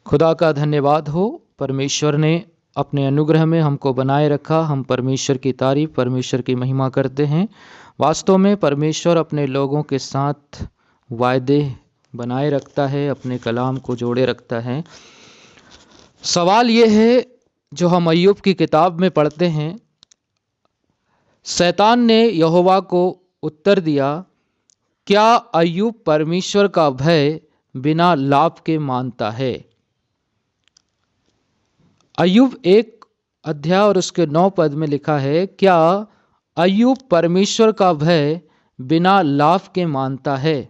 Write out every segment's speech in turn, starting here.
खुदा का धन्यवाद हो। परमेश्वर ने अपने अनुग्रह में हमको बनाए रखा। हम परमेश्वर की तारीफ, परमेश्वर की महिमा करते हैं। वास्तव में परमेश्वर अपने लोगों के साथ वायदे बनाए रखता है, अपने कलाम को जोड़े रखता है। सवाल ये है जो हम अय्यूब की किताब में पढ़ते हैं, शैतान ने यहोवा को उत्तर दिया, क्या अय्यूब परमेश्वर का भय बिना लाभ के मानता है? अय्यूब 1 अध्याय और उसके 9 पद में लिखा है, क्या अय्यूब परमेश्वर का भय बिना लाभ के मानता है?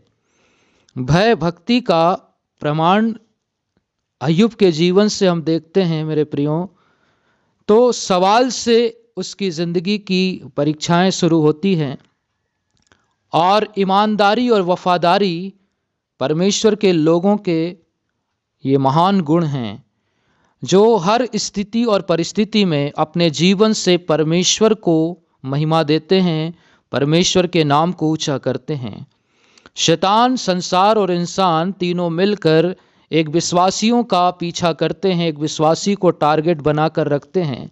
भय भक्ति का प्रमाण अय्यूब के जीवन से हम देखते हैं मेरे प्रियो। तो सवाल से उसकी जिंदगी की परीक्षाएं शुरू होती हैं और ईमानदारी और वफादारी परमेश्वर के लोगों के ये महान गुण हैं जो हर स्थिति और परिस्थिति में अपने जीवन से परमेश्वर को महिमा देते हैं, परमेश्वर के नाम को ऊंचा करते हैं। शैतान, संसार और इंसान तीनों मिलकर एक विश्वासियों का पीछा करते हैं, एक विश्वासी को टारगेट बनाकर रखते हैं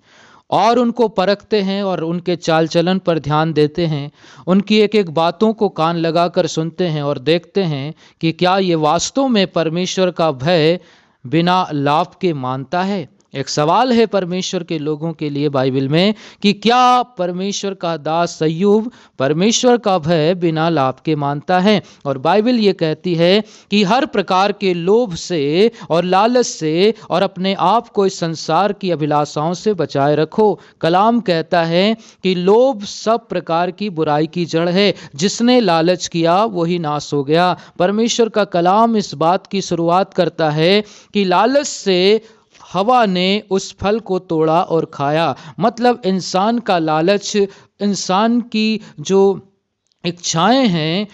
और उनको परखते हैं और उनके चाल चलन पर ध्यान देते हैं, उनकी एक एक बातों को कान लगाकर सुनते हैं और देखते हैं कि क्या ये वास्तव में परमेश्वर का भय बिना लाभ के मानता है। एक सवाल है परमेश्वर के लोगों के लिए बाइबल में कि क्या परमेश्वर का दास अय्यूब परमेश्वर का भय बिना लाभ के मानता है। और बाइबल ये कहती है कि हर प्रकार के लोभ से और लालच से और अपने आप को इस संसार की अभिलाषाओं से बचाए रखो। कलाम कहता है कि लोभ सब प्रकार की बुराई की जड़ है, जिसने लालच किया वही नाश हो गया। परमेश्वर का कलाम इस बात की शुरुआत करता है कि लालच से हवा ने उस फल को तोड़ा और खाया। मतलब इंसान का लालच, इंसान की जो इच्छाएं हैं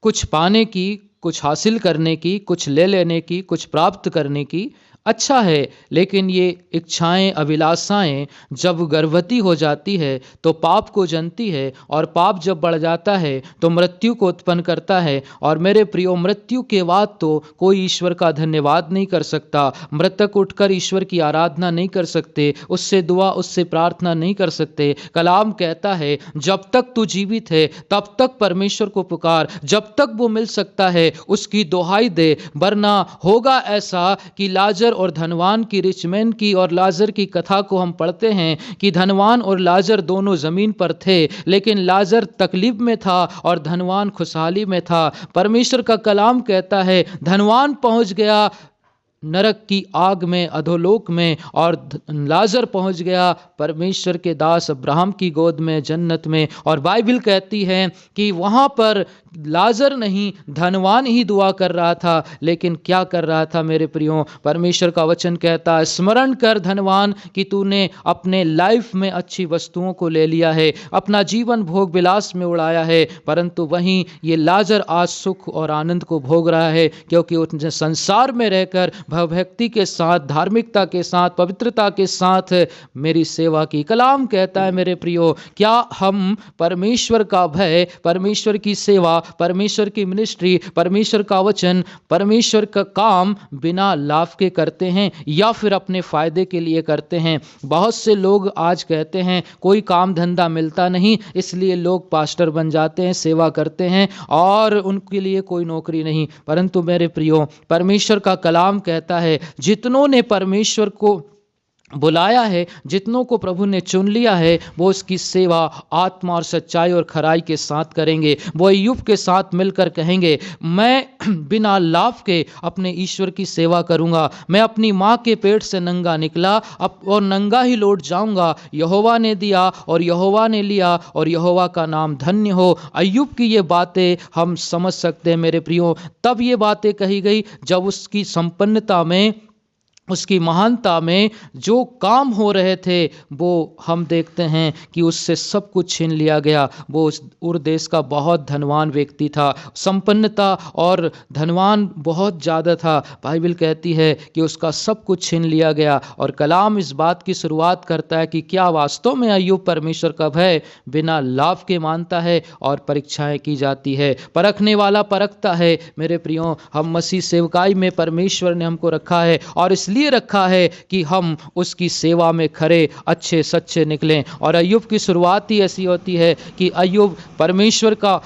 कुछ पाने की, कुछ हासिल करने की, कुछ ले लेने की, कुछ प्राप्त करने की, अच्छा है, लेकिन ये इच्छाएं, अभिलाषाएं जब गर्भवती हो जाती है तो पाप को जनती है और पाप जब बढ़ जाता है तो मृत्यु को उत्पन्न करता है। और मेरे प्रियो, मृत्यु के बाद तो कोई ईश्वर का धन्यवाद नहीं कर सकता। मृतक उठकर ईश्वर की आराधना नहीं कर सकते, उससे दुआ, उससे प्रार्थना नहीं कर सकते। कलाम कहता है जब तक तू जीवित है तब तक परमेश्वर को पुकार, जब तक वो मिल सकता है उसकी दोहाई दे, वरना होगा ऐसा कि लाजर और धनवान की, रिचमैन की और लाजर की कथा को हम पढ़ते हैं कि धनवान और लाजर दोनों जमीन पर थे, लेकिन लाजर तकलीफ में था और धनवान खुशहाली में था। परमेश्वर का कलाम कहता है धनवान पहुंच गया नरक की आग में, अधोलोक में, और लाजर पहुंच गया परमेश्वर के दास अब्राहम की गोद में, जन्नत में। और बाइबल कहती है कि वहां पर लाजर नहीं, धनवान ही दुआ कर रहा था। लेकिन क्या कर रहा था मेरे प्रियो? परमेश्वर का वचन कहता है स्मरण कर धनवान कि तूने अपने लाइफ में अच्छी वस्तुओं को ले लिया है, अपना जीवन भोग विलास में उड़ाया है, परंतु वहीं ये लाजर आज सुख और आनंद को भोग रहा है, क्योंकि उसने संसार में रहकर भक्ति के साथ, धार्मिकता के साथ, पवित्रता के साथ मेरी सेवा की। कलाम कहता है मेरे प्रियो, क्या हम परमेश्वर का भय, परमेश्वर की सेवा, परमेश्वर की मिनिस्ट्री, परमेश्वर का वचन, परमेश्वर का काम बिना लाभ के करते हैं या फिर अपने फायदे के लिए करते हैं? बहुत से लोग आज कहते हैं कोई काम धंधा मिलता नहीं, इसलिए लोग पास्टर बन जाते हैं, सेवा करते हैं और उनके लिए कोई नौकरी नहीं। परंतु मेरे प्रियो, परमेश्वर का कलाम कहता है जितनों ने परमेश्वर को बुलाया है, जितनों को प्रभु ने चुन लिया है, वो उसकी सेवा आत्मा और सच्चाई और खराई के साथ करेंगे। वो अय्यूब के साथ मिलकर कहेंगे मैं बिना लाभ के अपने ईश्वर की सेवा करूंगा। मैं अपनी माँ के पेट से नंगा निकला और नंगा ही लौट जाऊंगा। यहोवा ने दिया और यहोवा ने लिया और यहोवा का नाम धन्य हो। अय्यूब की ये बातें हम समझ सकते हैं मेरे प्रियो। तब ये बातें कही गई जब उसकी संपन्नता में उसकी महानता में जो काम हो रहे थे वो हम देखते हैं कि उससे सब कुछ छीन लिया गया। वो उस उर देश का बहुत धनवान व्यक्ति था, संपन्नता और धनवान बहुत ज़्यादा था। बाइबल कहती है कि उसका सब कुछ छीन लिया गया। और कलाम इस बात की शुरुआत करता है कि क्या वास्तव में अय्यूब परमेश्वर का भय बिना लाभ के मानता है, और परीक्षाएं की जाती है, परखने वाला परखता है। मेरे प्रियो, हम मसीह सेवकाई में परमेश्वर ने हमको रखा है, और इसलिए रखा है कि हम उसकी सेवा में खरे अच्छे सच्चे निकलें। और अय्यूब की शुरुआत ही ऐसी होती है कि अय्यूब परमेश्वर का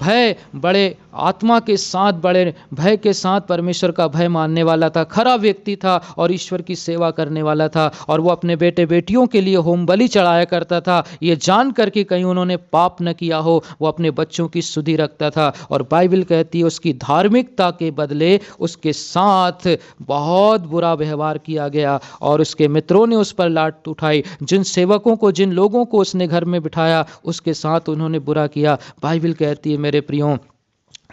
भय, बड़े आत्मा के साथ, बड़े भय के साथ परमेश्वर का भय मानने वाला था, खरा व्यक्ति था और ईश्वर की सेवा करने वाला था। और वो अपने बेटे बेटियों के लिए होम बलि चढ़ाया करता था, ये जान करके कहीं उन्होंने पाप न किया हो, वो अपने बच्चों की सुधि रखता था। और बाइबल कहती है उसकी धार्मिकता के बदले उसके साथ बहुत बुरा व्यवहार किया गया, और उसके मित्रों ने उस पर लात उठाई। जिन सेवकों को, जिन लोगों को उसने घर में बिठाया, उसके साथ उन्होंने बुरा किया। बाइबल कहती है मेरे प्रियो,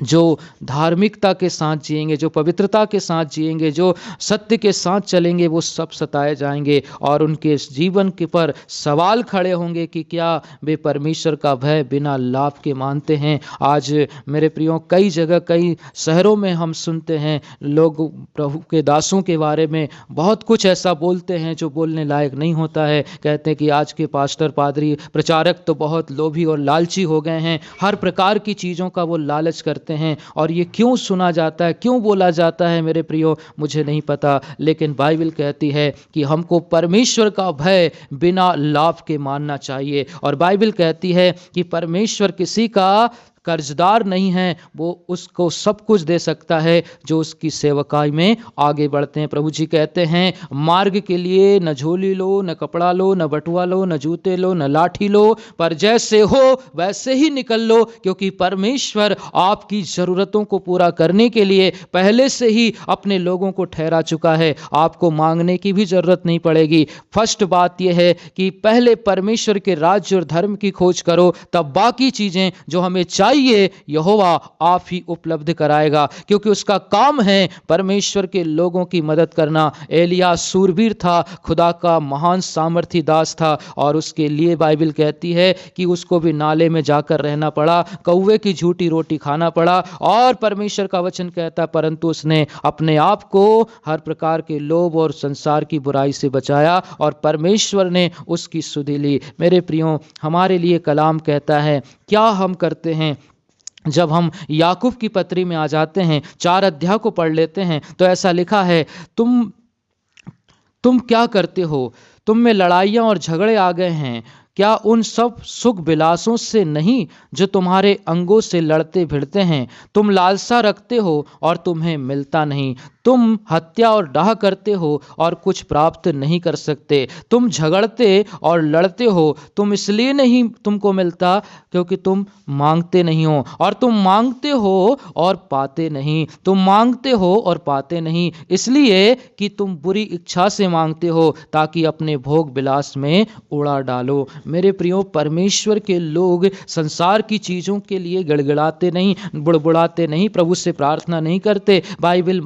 जो धार्मिकता के साथ जिएंगे, जो पवित्रता के साथ जिएंगे, जो सत्य के साथ चलेंगे, वो सब सताए जाएंगे, और उनके जीवन के पर सवाल खड़े होंगे कि क्या वे परमेश्वर का भय बिना लाभ के मानते हैं। आज मेरे प्रियो, कई जगह, कई शहरों में हम सुनते हैं लोग प्रभु के दासों के बारे में बहुत कुछ ऐसा बोलते हैं जो बोलने लायक नहीं होता है। कहते हैं कि आज के पास्टर, पादरी, प्रचारक तो बहुत लोभी और लालची हो गए हैं, हर प्रकार की चीज़ों का वो लालच करते हैं। और ये क्यों सुना जाता है, क्यों बोला जाता है मेरे प्रियो, मुझे नहीं पता। लेकिन बाइबल कहती है कि हमको परमेश्वर का भय बिना लाभ के मानना चाहिए। और बाइबल कहती है कि परमेश्वर किसी का कर्जदार नहीं है, वो उसको सब कुछ दे सकता है जो उसकी सेवकाई में आगे बढ़ते हैं। प्रभु जी कहते हैं, मार्ग के लिए न झोली लो, न कपड़ा लो, न बटुआ लो, न जूते लो, न लाठी लो, पर जैसे हो वैसे ही निकल लो, क्योंकि परमेश्वर आपकी ज़रूरतों को पूरा करने के लिए पहले से ही अपने लोगों को ठहरा चुका है। आपको मांगने की भी ज़रूरत नहीं पड़ेगी। फर्स्ट बात यह है कि पहले परमेश्वर के राज्य और धर्म की खोज करो, तब बाकी चीज़ें जो हमें चाहिए यहोवा आप ही उपलब्ध कराएगा, क्योंकि उसका काम है परमेश्वर के लोगों की मदद करना। एलिया सूरवीर था, खुदा का महान सामर्थी दास था, और उसके लिए बाइबल कहती है कि उसको भी नाले में जाकर रहना पड़ा, कौवे की झूठी रोटी खाना पड़ा। और परमेश्वर का वचन कहता, परंतु उसने अपने आप को हर प्रकार के लोभ और संसार की बुराई से बचाया, और परमेश्वर ने उसकी सुधि ली। मेरे प्रियो, हमारे लिए कलाम कहता है, क्या हम करते हैं जब हम याकूब की पत्री में आ जाते हैं, 4 अध्याय को पढ़ लेते हैं, तो ऐसा लिखा है, तुम क्या करते हो? तुम में लड़ाइयाँ और झगड़े आ गए हैं। क्या उन सब सुख विलासों से नहीं जो तुम्हारे अंगों से लड़ते भिड़ते हैं? तुम लालसा रखते हो और तुम्हें मिलता नहीं, तुम हत्या और डाह करते हो और कुछ प्राप्त नहीं कर सकते। तुम झगड़ते और लड़ते हो, तुम इसलिए नहीं तुमको मिलता क्योंकि तुम मांगते नहीं हो, और तुम मांगते हो और पाते नहीं। तुम मांगते हो और पाते नहीं इसलिए कि तुम बुरी इच्छा से मांगते हो, ताकि अपने भोग विलास में उड़ा डालो। मेरे प्रियो, परमेश्वर के लोग संसार की चीज़ों के लिए गड़गड़ाते नहीं, बुड़बुड़ाते नहीं, प्रभु से प्रार्थना नहीं करते। बाइबल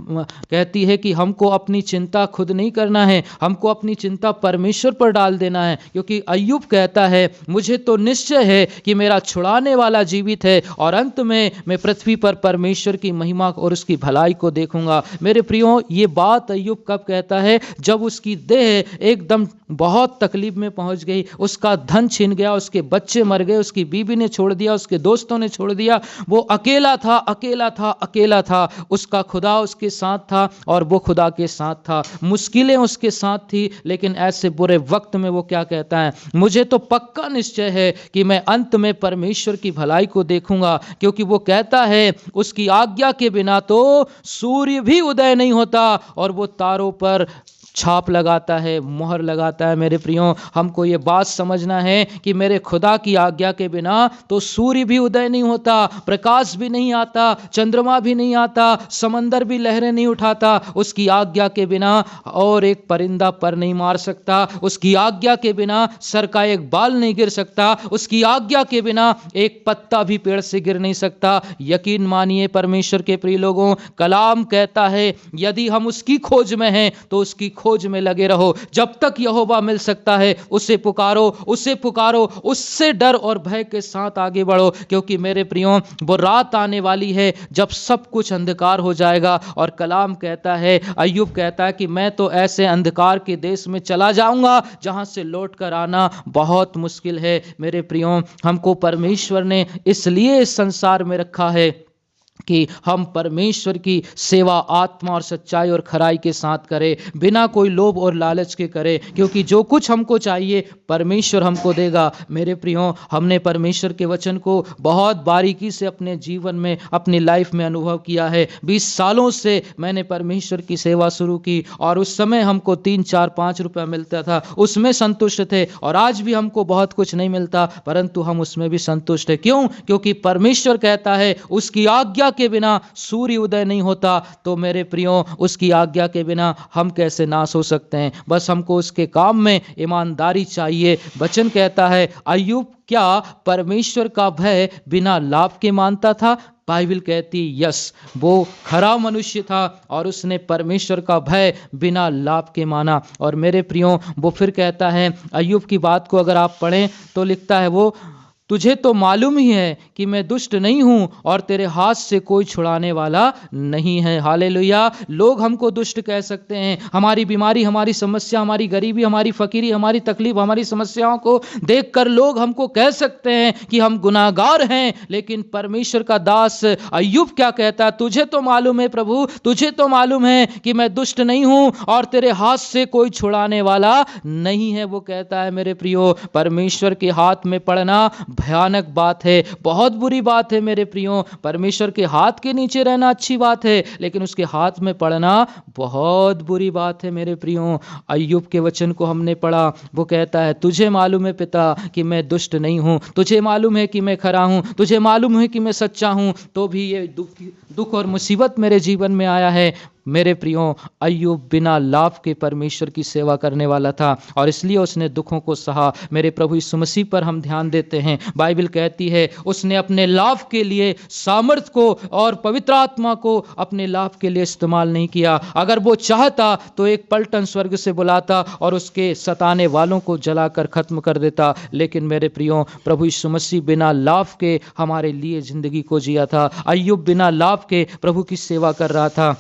कहती है कि हमको अपनी चिंता खुद नहीं करना है, हमको अपनी चिंता परमेश्वर पर डाल देना है, क्योंकि अय्यूब कहता है, मुझे तो निश्चय है कि मेरा छुड़ाने वाला जीवित है, और अंत में मैं पृथ्वी पर परमेश्वर की महिमा और उसकी भलाई को देखूंगा। मेरे प्रियो, ये बात अय्यूब कब कहता है? जब उसकी देह एकदम बहुत तकलीफ में पहुंच गई, उसका धन छीन गया, उसके बच्चे मर गए, उसकी बीवी ने छोड़ दिया, उसके दोस्तों ने छोड़ दिया, वो अकेला था, अकेला था, अकेला था। उसका खुदा उसके साथ था और वो खुदा के साथ था। मुश्किलें उसके साथ थी, लेकिन ऐसे बुरे वक्त में वो क्या कहता है? मुझे तो पक्का निश्चय है कि मैं अंत में परमेश्वर की भलाई को देखूंगा, क्योंकि वो कहता है उसकी आज्ञा के बिना तो सूर्य भी उदय नहीं होता और वो तारों पर छाप लगाता है, मोहर लगाता है। मेरे प्रियो, हमको ये बात समझना है कि मेरे खुदा की आज्ञा के बिना तो सूर्य भी उदय नहीं होता, प्रकाश भी नहीं आता, चंद्रमा भी नहीं आता, समंदर भी लहरें नहीं उठाता। उसकी आज्ञा के बिना और एक परिंदा पर नहीं मार सकता, उसकी आज्ञा के बिना सर का एक बाल नहीं गिर सकता, उसकी आज्ञा के बिना एक पत्ता भी पेड़ से गिर नहीं सकता। यकीन मानिए परमेश्वर के प्रिय लोगों, कलाम कहता है यदि हम उसकी खोज में हैं तो उसकी खोज में लगे रहो। जब तक यहोवा मिल सकता है उसे पुकारो, उसे पुकारो, उससे डर और भय के साथ आगे बढ़ो। क्योंकि मेरे प्रियो, वो रात आने वाली है जब सब कुछ अंधकार हो जाएगा। और कलाम कहता है, अय्यूब कहता है कि मैं तो ऐसे अंधकार के देश में चला जाऊंगा जहां से लौट कर आना बहुत मुश्किल है। मेरे प्रियो, हमको परमेश्वर ने इसलिए इस संसार में रखा है कि हम परमेश्वर की सेवा आत्मा और सच्चाई और खराई के साथ करें, बिना कोई लोभ और लालच के करें। क्योंकि जो कुछ हमको चाहिए परमेश्वर हमको देगा। मेरे प्रियो, हमने परमेश्वर के वचन को बहुत बारीकी से अपने जीवन में, अपनी लाइफ में अनुभव किया है। 20 सालों से मैंने परमेश्वर की सेवा शुरू की और उस समय हमको 3, 4, 5 रुपया मिलता था, उसमें संतुष्ट थे। और आज भी हमको बहुत कुछ नहीं मिलता, परंतु हम उसमें भी संतुष्ट है। क्यों? क्योंकि परमेश्वर कहता है उसकी आज्ञा के बिना सूर्य उदय नहीं होता। तो मेरे प्रियो, उसकी आज्ञा के बिना हम कैसे नाश हो सकते हैं? बस हमको उसके काम में ईमानदारी चाहिए। वचन कहता है, अय्यूब क्या परमेश्वर का भय बिना लाभ के मानता था? बाइबल कहती यस, वो खरा मनुष्य था और उसने परमेश्वर का भय बिना लाभ के माना। और मेरे प्रियो, वो फिर कहता है, अय्यूब की बात को अगर आप पढ़ें तो लिखता है वो, तुझे तो मालूम ही है कि मैं दुष्ट नहीं हूं और तेरे हाथ से कोई छुड़ाने वाला नहीं है। हालेलुया। लोग हमको दुष्ट कह सकते हैं, हमारी बीमारी, हमारी समस्या, हमारी गरीबी, हमारी फकीरी, हमारी तकलीफ, हमारी समस्याओं को देखकर लोग हमको कह सकते हैं कि हम गुनाहगार हैं। लेकिन परमेश्वर का दास अय्यूब क्या कहता है? तुझे तो मालूम है प्रभु, तुझे तो मालूम है कि मैं दुष्ट नहीं हूं और तेरे हाथ से कोई छुड़ाने वाला नहीं है। वो कहता है मेरे प्रियो, परमेश्वर के हाथ में पड़ना भयानक बात है, बहुत बुरी बात है। मेरे प्रियो, परमेश्वर के हाथ के नीचे रहना अच्छी बात है, लेकिन उसके हाथ में पड़ना बहुत बुरी बात है। मेरे प्रियो, अय्यूब के वचन को हमने पढ़ा, वो कहता है तुझे मालूम है पिता कि मैं दुष्ट नहीं हूं, तुझे मालूम है कि मैं खरा हूं, तुझे मालूम है कि मैं सच्चा हूं, तो भी ये दुख और मुसीबत मेरे जीवन में आया है। मेरे प्रियो, अय्यूब बिना लाभ के परमेश्वर की सेवा करने वाला था और इसलिए उसने दुखों को सहा। मेरे प्रभु यीशु मसीह पर हम ध्यान देते हैं, बाइबल कहती है उसने अपने लाभ के लिए सामर्थ को और पवित्र आत्मा को अपने लाभ के लिए इस्तेमाल नहीं किया। अगर वो चाहता तो एक पलटन स्वर्ग से बुलाता और उसके सताने वालों को जलाकर खत्म कर देता। लेकिन मेरे प्रियो, प्रभु यीशु मसीह बिना लाभ के हमारे लिए जिंदगी को जिया था। अय्यूब बिना लाभ के प्रभु की सेवा कर रहा था।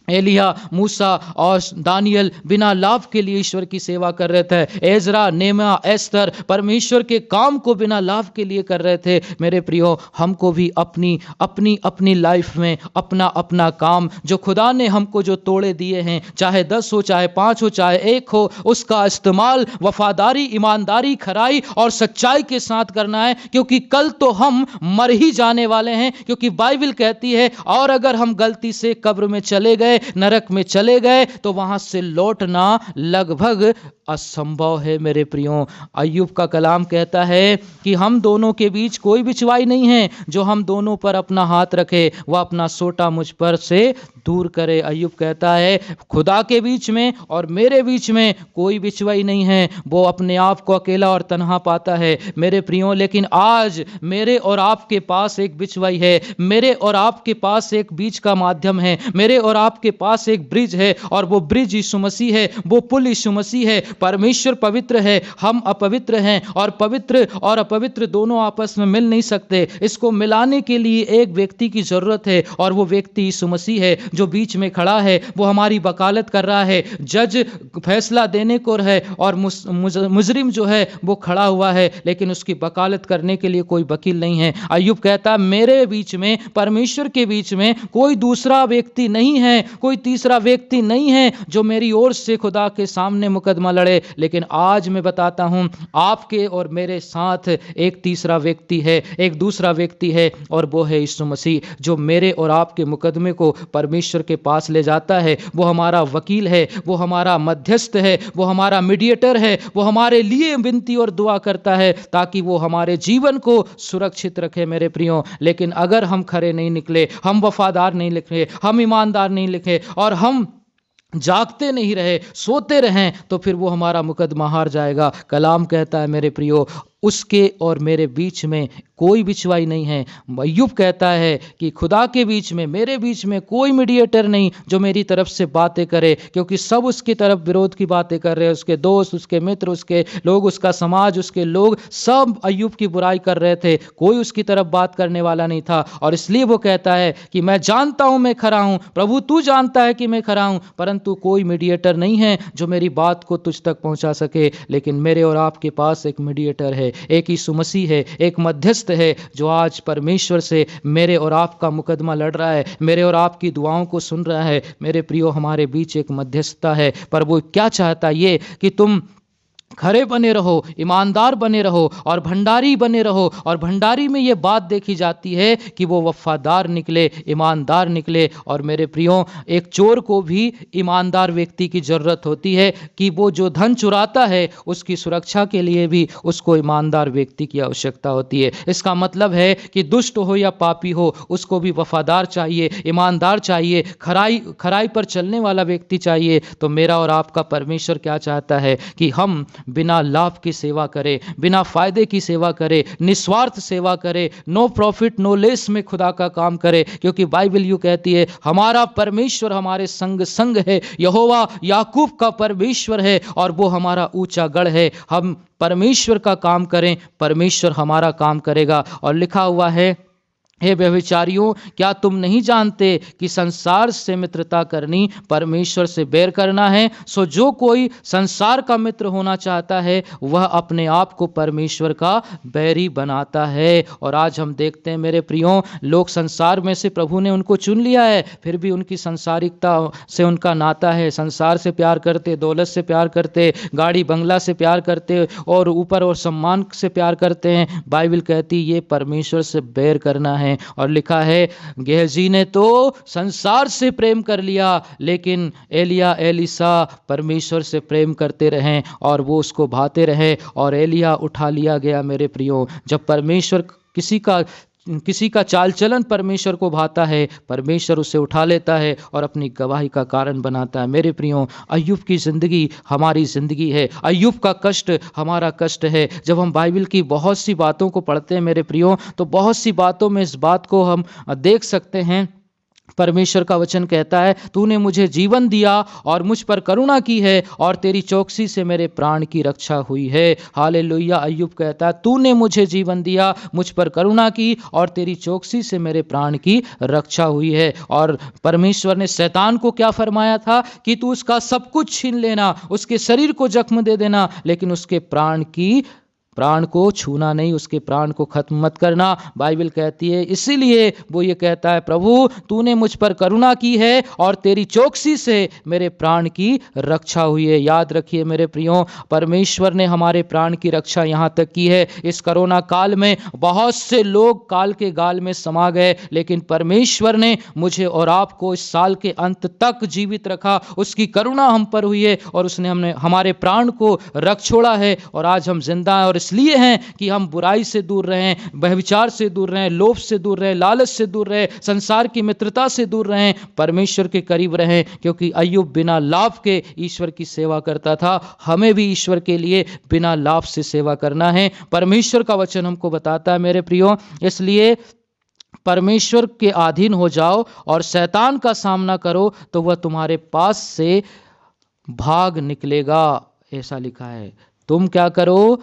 एलिया, मूसा और दानियल बिना लाभ के लिए ईश्वर की सेवा कर रहे थे। एजरा, नेमा, एस्तर परमेश्वर के काम को बिना लाभ के लिए कर रहे थे। मेरे प्रियो, हमको भी अपनी अपनी अपनी लाइफ में अपना अपना काम, जो खुदा ने हमको जो तोड़े दिए हैं, चाहे 10 हो, चाहे 5 हो, चाहे 1 हो, उसका इस्तेमाल वफादारी, ईमानदारी, खराई और सच्चाई के साथ करना है। क्योंकि कल तो हम मर ही जाने वाले हैं। क्योंकि बाइबल कहती है और अगर हम गलती से कब्र में चले गए, नरक में चले गए, तो वहां से लौटना लगभग असंभव है। मेरे प्रियो, अय्यूब का कलाम कहता है कि हम दोनों के बीच कोई बिचवाई नहीं है, जो हम दोनों पर अपना हाथ रखे वह अपना सोटा मुझ पर से दूर करे। अय्यूब कहता है खुदा के बीच में और मेरे बीच में कोई बिचवाई नहीं है, वो अपने आप को अकेला और तन्हा पाता है। मेरे प्रियो, लेकिन आज मेरे और आपके पास एक बिचवाई है, मेरे और आपके पास एक बीच का माध्यम है, मेरे और आपके पास एक ब्रिज है और वो ब्रिज यीशु मसीह है, वो पुल यीशु मसीह है। परमेश्वर पवित्र है, हम अपवित्र हैं और पवित्र और अपवित्र दोनों आपस में मिल नहीं सकते। इसको मिलाने के लिए एक व्यक्ति की जरूरत है और वो व्यक्ति यीशु मसीह है, जो बीच में खड़ा है। वो हमारी वकालत कर रहा है, जज फैसला देने को है और मुजरिम जो है वो खड़ा हुआ है, लेकिन उसकी वकालत करने के लिए कोई वकील नहीं है। अय्यूब कहता मेरे बीच में, परमेश्वर के बीच में कोई दूसरा व्यक्ति नहीं है कोई तीसरा व्यक्ति नहीं है जो मेरी ओर से खुदा के सामने मुकदमा लड़े, लेकिन आज मैं बताता हूं आपके और मेरे साथ एक तीसरा व्यक्ति है, एक दूसरा व्यक्ति है, और वो है यीशु मसीह, जो मेरे और आपके मुकदमे को परमेश्वर के पास ले जाता है। वो हमारा वकील है, वो हमारा मध्यस्थ है, वो हमारा मीडिएटर है, वो हमारे लिए विनती और दुआ करता है ताकि वो हमारे जीवन को सुरक्षित रखे मेरे प्रियो। लेकिन अगर हम खरे नहीं निकले, हम वफादार नहीं निकले, हम ईमानदार नहीं लिखे और हम जागते नहीं रहे, सोते रहें, तो फिर वो हमारा मुकदमा हार जाएगा। कलाम कहता है मेरे प्रियो, उसके और मेरे बीच में कोई बिछवाई नहीं है। अय्यूब कहता है कि खुदा के बीच में, मेरे बीच में कोई मीडिएटर नहीं जो मेरी तरफ से बातें करे, क्योंकि सब उसकी तरफ विरोध की बातें कर रहे हैं। उसके दोस्त, उसके मित्र, उसके लोग, उसका समाज, उसके लोग सब अय्यूब की बुराई कर रहे थे, कोई उसकी तरफ बात करने वाला नहीं था। और इसलिए वो कहता है कि मैं जानता हूं मैं खरा हूं, प्रभु तू जानता है कि मैं खरा हूं, परंतु कोई मीडिएटर नहीं है जो मेरी बात को तुझ तक पहुंचा सके। लेकिन मेरे और आपके पास एक मीडिएटर है, एक यीशु मसीह है, एक मध्यस्थ है, जो आज परमेश्वर से मेरे और आपका मुकदमा लड़ रहा है, मेरे और आपकी दुआओं को सुन रहा है। मेरे प्रियो, हमारे बीच एक मध्यस्थता है, पर वो क्या चाहता है, ये कि तुम खरे बने रहो, ईमानदार बने रहो और भंडारी बने रहो। और भंडारी में ये बात देखी जाती है कि वो वफादार निकले, ईमानदार निकले। और मेरे प्रियो, एक चोर को भी ईमानदार व्यक्ति की ज़रूरत होती है कि वो जो धन चुराता है उसकी सुरक्षा के लिए भी उसको ईमानदार व्यक्ति की आवश्यकता होती है। इसका मतलब है कि दुष्ट हो या पापी हो, उसको भी वफादार चाहिए, ईमानदार चाहिए, खराई पर चलने वाला व्यक्ति चाहिए। तो मेरा और आपका परमेश्वर क्या चाहता है कि हम बिना लाभ की सेवा करे, बिना फायदे की सेवा करे, निस्वार्थ सेवा करे, नो प्रॉफिट नो लेस में खुदा का काम करे। क्योंकि बाइबल यूं कहती है, हमारा परमेश्वर हमारे संग है, यहोवा याकूब का परमेश्वर है और वो हमारा ऊंचा गढ़ है। हम परमेश्वर का काम करें, परमेश्वर हमारा काम करेगा। और लिखा हुआ है, हे व्यभिचारियों, क्या तुम नहीं जानते कि संसार से मित्रता करनी परमेश्वर से बैर करना है? सो जो कोई संसार का मित्र होना चाहता है वह अपने आप को परमेश्वर का बैरी बनाता है। और आज हम देखते हैं मेरे प्रियो, लोग संसार में से प्रभु ने उनको चुन लिया है, फिर भी उनकी संसारिकता से उनका नाता है। संसार से प्यार करते, दौलत से प्यार करते, गाड़ी बंगला से प्यार करते और ऊपर और सम्मान से प्यार करते हैं। बाइबल कहती ये परमेश्वर से बैर करना है। और लिखा है, गेहजी ने तो संसार से प्रेम कर लिया, लेकिन एलिशा परमेश्वर से प्रेम करते रहें और वो उसको भाते रहे और एलिया उठा लिया गया। मेरे प्रियो, जब परमेश्वर किसी का चाल चलन परमेश्वर को भाता है, परमेश्वर उसे उठा लेता है और अपनी गवाही का कारण बनाता है। मेरे प्रियो, अय्यूब की ज़िंदगी हमारी ज़िंदगी है, अय्यूब का कष्ट हमारा कष्ट है। जब हम बाइबल की बहुत सी बातों को पढ़ते हैं मेरे प्रियो, तो बहुत सी बातों में इस बात को हम देख सकते हैं। परमेश्वर का वचन कहता है, तूने मुझे जीवन दिया और मुझ पर करुणा की है और तेरी चौकसी से मेरे प्राण की रक्षा हुई है। हालेलुया। अय्यूब कहता है, तूने मुझे जीवन दिया, मुझ पर करुणा की और तेरी चौकसी से मेरे प्राण की रक्षा हुई है। और परमेश्वर ने शैतान को क्या फरमाया था कि तू उसका सब कुछ छीन लेना, उसके शरीर को जख्म दे देना, लेकिन उसके प्राण को छूना नहीं, उसके प्राण को खत्म मत करना। बाइबल कहती है, इसीलिए वो ये कहता है, प्रभु तूने मुझ पर करुणा की है और तेरी चौकसी से मेरे प्राण की रक्षा हुई है। याद रखिए मेरे प्रियो, परमेश्वर ने हमारे प्राण की रक्षा यहाँ तक की है। इस कोरोना काल में बहुत से लोग काल के गाल में समा गए, लेकिन परमेश्वर ने मुझे और आपको इस साल के अंत तक जीवित रखा। उसकी करुणा हम पर हुई है और उसने हमारे प्राण को रख छोड़ा है और आज हम जिंदा हैं। और इसलिए हैं कि हम बुराई से दूर रहें, व्यभिचार से दूर रहें, लोभ से दूर रहें, लालच से दूर रहें, संसार की मित्रता से दूर रहें, परमेश्वर के करीब रहें। क्योंकि अय्यूब बिना लाभ के ईश्वर की सेवा करता था, हमें भी ईश्वर के लिए बिना लाभ से सेवा करना है। परमेश्वर का वचन हमको बताता है मेरे प्रियो, इसलिए परमेश्वर के अधीन हो जाओ और शैतान का सामना करो तो वह तुम्हारे पास से भाग निकलेगा। ऐसा लिखा है। तुम क्या करो?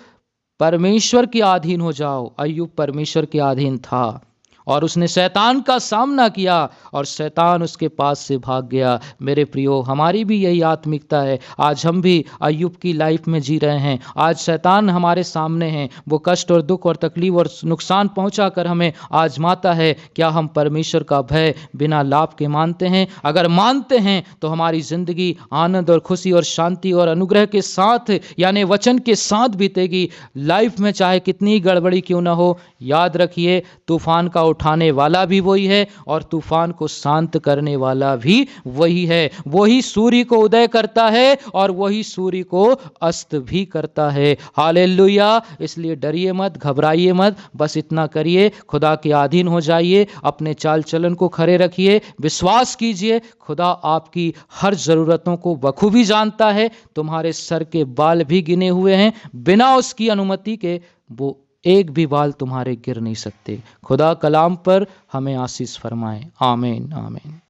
परमेश्वर के अधीन हो जाओ। अय्यूब परमेश्वर के अधीन था और उसने शैतान का सामना किया और शैतान उसके पास से भाग गया। मेरे प्रियो, हमारी भी यही आत्मिकता है। आज हम भी अय्यूब की लाइफ में जी रहे हैं। आज शैतान हमारे सामने हैं, वो कष्ट और दुख और तकलीफ और नुकसान पहुंचा कर हमें आजमाता है। क्या हम परमेश्वर का भय बिना लाभ के मानते हैं? अगर मानते हैं तो हमारी जिंदगी आनंद और खुशी और शांति और अनुग्रह के साथ, यानी वचन के साथ बीतेगी। लाइफ में चाहे कितनी गड़बड़ी क्यों ना हो, याद रखिए तूफान का उठाने वाला भी वही है और तूफान को शांत करने वाला भी वही है। वही सूर्य को उदय करता है और वही सूर्य को अस्त भी करता है। हालेलुया। इसलिए डरिए मत, घबराइए मत, बस इतना करिए, खुदा के अधीन हो जाइए, अपने चाल चलन को खड़े रखिए, विश्वास कीजिए खुदा आपकी हर जरूरतों को बखूबी जानता है। तुम्हारे सर के बाल भी गिने हुए हैं, बिना उसकी अनुमति के वो एक भी बाल तुम्हारे गिर नहीं सकते। खुदा कलाम पर हमें आशीष फरमाए। आमीन आमीन।